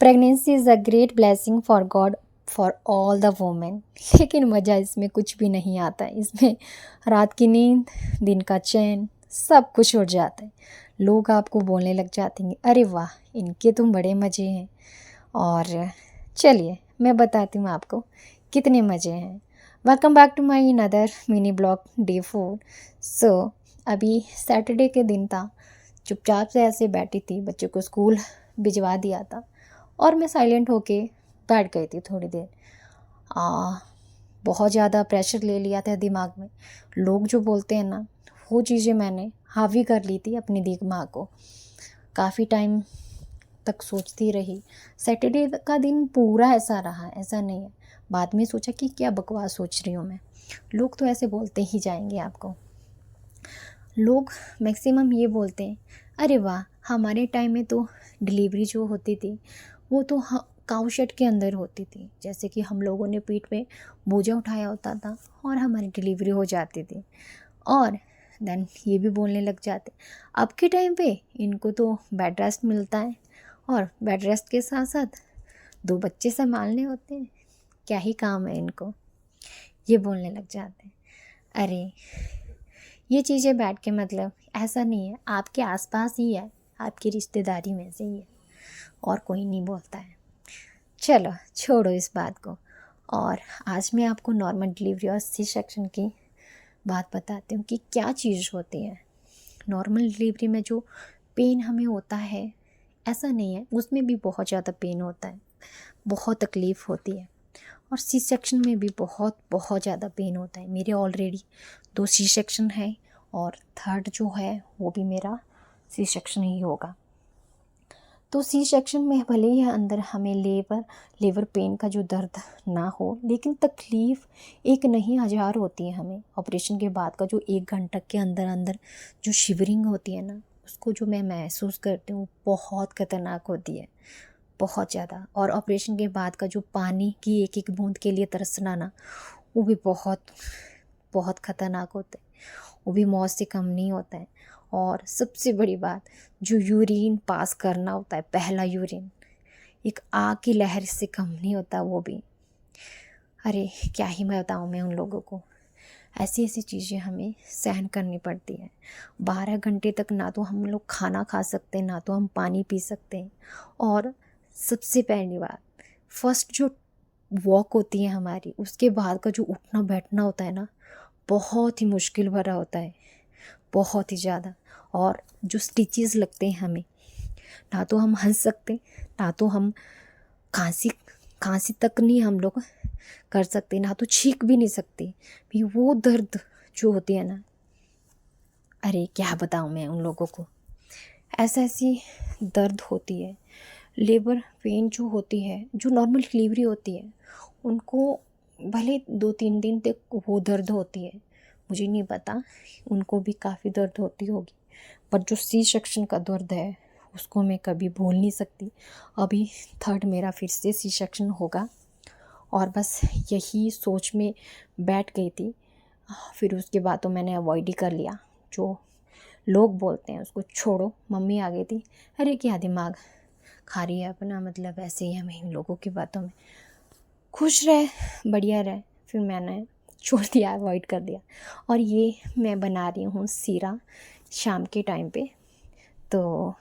Pregnancy is a great blessing for God for all the women. लेकिन मज़ा इसमें कुछ भी नहीं आता है। इसमें रात की नींद, दिन का चैन, सब कुछ उड़ जाता है। लोग आपको बोलने लग जाते हैं, अरे वाह, इनके तो बड़े मज़े हैं। और चलिए मैं बताती हूँ आपको कितने मज़े हैं। Welcome back to my another mini blog day 4। So अभी सैटरडे के दिन था, चुपचाप से ऐसे बैठी थी, बच्चों को स्कूल भिजवा दिया था और मैं साइलेंट होके बैठ गई थी थोड़ी देर। बहुत ज़्यादा प्रेशर ले लिया था दिमाग में। लोग जो बोलते हैं ना, वो चीज़ें मैंने हावी कर ली थी अपने दिमाग को। काफ़ी टाइम तक सोचती रही। सैटरडे का दिन पूरा ऐसा रहा, ऐसा नहीं है। बाद में सोचा कि क्या बकवास सोच रही हूँ मैं। लोग तो ऐसे बोलते ही जाएंगे आपको। लोग मैक्सिमम ये बोलते हैं, अरे वाह, हमारे टाइम में तो डिलीवरी जो होती थी वो तो काऊ शेड के अंदर होती थी। जैसे कि हम लोगों ने पीठ पे बोझा उठाया होता था और हमारी डिलीवरी हो जाती थी। और देन ये भी बोलने लग जाते, अब के टाइम पे इनको तो बेड रेस्ट मिलता है और बेड रेस्ट के साथ साथ 2 बच्चे संभालने होते हैं, क्या ही काम है इनको, ये बोलने लग जाते हैं। अरे ये चीज़ें बैठ के मतलब ऐसा नहीं है, आपके आसपास ही है, आपकी रिश्तेदारी में से ही है और कोई नहीं बोलता है। चलो छोड़ो इस बात को। और आज मैं आपको नॉर्मल डिलीवरी और सी सेक्शन की बात बताती हूँ कि क्या चीज़ होती है। नॉर्मल डिलीवरी में जो पेन हमें होता है, ऐसा नहीं है, उसमें भी बहुत ज़्यादा पेन होता है, बहुत तकलीफ़ होती है। और सी सेक्शन में भी बहुत बहुत ज़्यादा पेन होता है। मेरे ऑलरेडी 2 सी सेक्शन है और थर्ड जो है वो भी मेरा सी सेक्शन ही होगा। तो सी सेक्शन में भले ही अंदर हमें लेबर पेन का जो दर्द ना हो, लेकिन तकलीफ़ एक नहीं 1000 होती है हमें। ऑपरेशन के बाद का जो 1 घंटा के अंदर अंदर जो शिवरिंग होती है ना, उसको जो मैं महसूस करती हूँ, बहुत ख़तरनाक होती है, बहुत ज़्यादा। और ऑपरेशन के बाद का जो पानी की एक एक बूंद के लिए तरसना ना, वो भी बहुत बहुत ख़तरनाक होता है, वो भी मौत से कम नहीं होता है। और सबसे बड़ी बात, जो यूरिन पास करना होता है, पहला यूरिन, एक आग की लहर से कम नहीं होता वो भी। अरे क्या ही मैं बताऊँ मैं उन लोगों को। ऐसी ऐसी चीज़ें हमें सहन करनी पड़ती हैं। 12 घंटे तक ना तो हम लोग खाना खा सकते हैं, ना तो हम पानी पी सकते हैं। और सबसे पहली बात, फर्स्ट जो वॉक होती है हमारी, उसके बाद का जो उठना बैठना होता है ना, बहुत ही मुश्किल भरा होता है, बहुत ही ज़्यादा। और जो स्टिचेस लगते हैं हमें, ना तो हम हंस सकते, ना तो हम खांसी खांसी तक नहीं हम लोग कर सकते, ना तो छींक भी नहीं सकते भी। वो दर्द जो होती है ना, अरे क्या बताऊँ मैं उन लोगों को। ऐसी दर्द होती है। लेबर पेन जो होती है, जो नॉर्मल डिलीवरी होती है, उनको भले 2-3 दिन तक वो दर्द होती है, मुझे नहीं पता, उनको भी काफ़ी दर्द होती होगी। पर जो सी सेक्शन का दर्द है, उसको मैं कभी भूल नहीं सकती। अभी थर्ड मेरा फिर से सी सेक्शन होगा और बस यही सोच में बैठ गई थी। फिर उसके बाद तो मैंने अवॉइड ही कर लिया। जो लोग बोलते हैं उसको छोड़ो, मम्मी आ गई थी, अरे क्या दिमाग खा रही है अपना, मतलब ऐसे ही हमें इन लोगों की बातों में खुश रहे, बढ़िया रहे। फिर मैंने छोड़ दिया, अवॉइड कर दिया। और ये मैं बना रही हूँ सीरा शाम के टाइम पे। तो